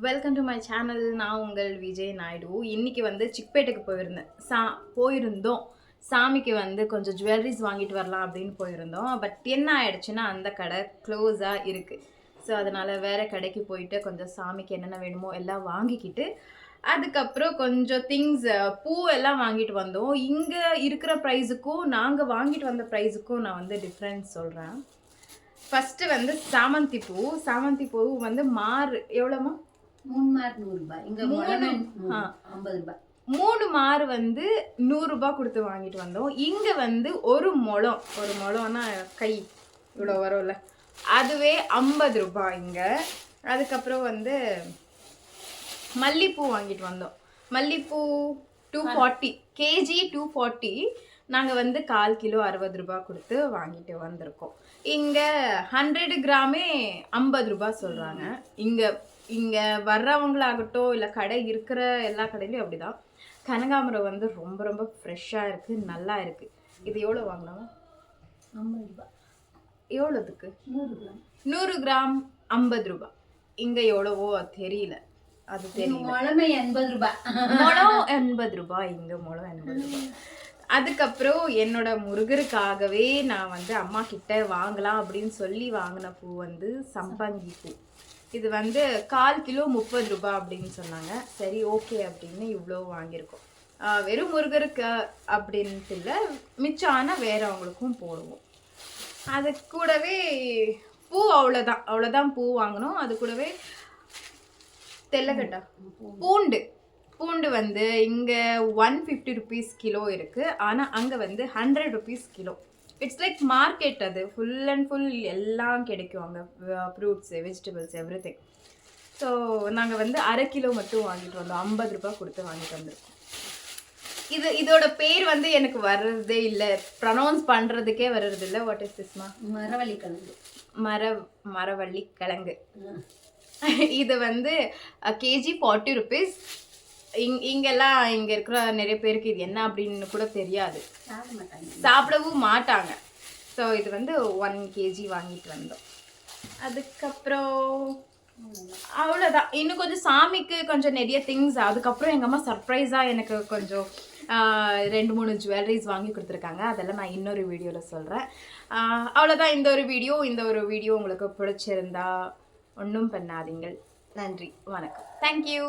Welcome to my channel. நான் உங்கள் விஜய் நாயுடு. இன்னைக்கு வந்து சிக்பேட்டுக்கு போயிருந்தோம். சாமிக்கு வந்து கொஞ்சம் ஜுவல்லரிஸ் வாங்கிட்டு வரலாம் அப்படின்னு போயிருந்தோம். பட் என்ன ஆயிடுச்சுன்னா அந்த கடை க்ளோஸாக இருக்குது. ஸோ அதனால் வேறு கடைக்கு போயிட்டு கொஞ்சம் சாமிக்கு என்னென்ன வேணுமோ எல்லாம் வாங்கிக்கிட்டு அதுக்கப்புறம் கொஞ்சம் திங்ஸ் பூ எல்லாம் வாங்கிட்டு வந்தோம். இங்கே இருக்கிற ப்ரைஸுக்கும் நாங்கள் வாங்கிட்டு வந்த ப்ரைஸுக்கும் நான் வந்து டிஃப்ரென்ஸ் சொல்கிறேன். ஃபஸ்ட்டு வந்து சாமந்தி பூ வந்து எவ்வளோமா? 3 மார் 100 ரூபாய். இங்க 50 ரூபாய். 3 மார் வந்து 100 ரூபாய் கொடுத்து வாங்கிட்டு வந்தோம். இங்க வந்து ஒரு முழம்னா கை இவ்வளோ வரும்ல, அதுவே 50 ரூபாய் இங்க. அதுக்கப்புறம் வந்து மல்லிப்பூ வாங்கிட்டு வந்தோம். மல்லிப்பூ 240 கேஜி 240. நாங்கள் வந்து 1/4 கிலோ 60 ரூபாய் கொடுத்து வாங்கிட்டு வந்திருக்கோம். இங்கே 100 கிராமே 50 ரூபாய் சொல்கிறாங்க. இங்கே வர்றவங்களாகட்டும் இல்லை கடை இருக்கிற எல்லா கடையிலையும் அப்படிதான். கனகாமரம் வந்து ரொம்ப ரொம்ப ஃப்ரெஷ்ஷாக இருக்குது, நல்லா இருக்குது. இது எவ்வளோ வாங்கினோம்? 50 ரூபாய். எவ்வளோதுக்கு? 100 கிராம் 50 ரூபாய். இங்கே எவ்வளவோ தெரியல, அது தெரியும். முழமே 80 ரூபாய். முழம் 80 ரூபாய். இங்கே முழம் 80 ரூபாய். அதுக்கப்புறம் என்னோட முருகருக்காகவே நான் வந்து அம்மா கிட்ட வாங்கலாம் அப்படின்னு சொல்லி வாங்கின பூ வந்து சம்பங்கி பூ. இது வந்து 1/4 கிலோ 30 ரூபாய் அப்படின்னு சொன்னாங்க. சரி, ஓகே அப்படின்னு இவ்வளோ வாங்கியிருக்கோம். வெறும் முருகருக்கு அப்படின்ட்டு இல்லை, மிச்சம் ஆனால் வேறவங்களுக்கும் போடுவோம். அது கூடவே பூ அவ்வளோதான் பூ வாங்கினோம். அது கூடவே தெல்லக்கட்டா பூண்டு வந்து இங்கே 150 ருபீஸ் கிலோ இருக்குது. ஆனால் அங்கே வந்து 100 rupees kilo. It's like market. அது ஃபுல் அண்ட் ஃபுல் எல்லாம் கிடைக்கும் அங்கே, fruits, vegetables, every thing. So நாங்கள் வந்து 1/2 கிலோ மட்டும் வாங்கிட்டு வந்தோம். 50 ரூபாய் கொடுத்து வாங்கிட்டு வந்திருக்கோம். இதோட பேர் வந்து எனக்கு வர்றதே இல்லை, ப்ரொனவுன்ஸ் பண்ணுறதுக்கே வர்றதில்லை. வாட் இஸ் திஸ்மா? மரவள்ளிக்கிழங்கு. மரவள்ளிக்கிழங்கு. இது வந்து கேஜி 40 ருபீஸ். இங்கெல்லாம் இங்கே இருக்கிற நிறைய பேருக்கு இது என்ன அப்படின்னு கூட தெரியாது, சாப்பிடவும் மாட்டாங்க. ஸோ இது வந்து 1 கேஜி வாங்கிட்டு வந்தோம். அதுக்கப்புறம் அவ்வளோதான். இன்னும் கொஞ்சம் சாமிக்கு கொஞ்சம் நிறைய திங்ஸ். அதுக்கப்புறம் எங்கள் அம்மா சர்ப்ரைஸாக எனக்கு கொஞ்சம் 2-3 ஜுவல்லரிஸ் வாங்கி கொடுத்துருக்காங்க. அதெல்லாம் நான் இன்னொரு வீடியோவில் சொல்கிறேன். அவ்வளோதான் இந்த ஒரு வீடியோ உங்களுக்கு பிடிச்சிருந்தா ஒன்றும் பண்ணாதீங்கள். நன்றி, வணக்கம், தேங்க்யூ.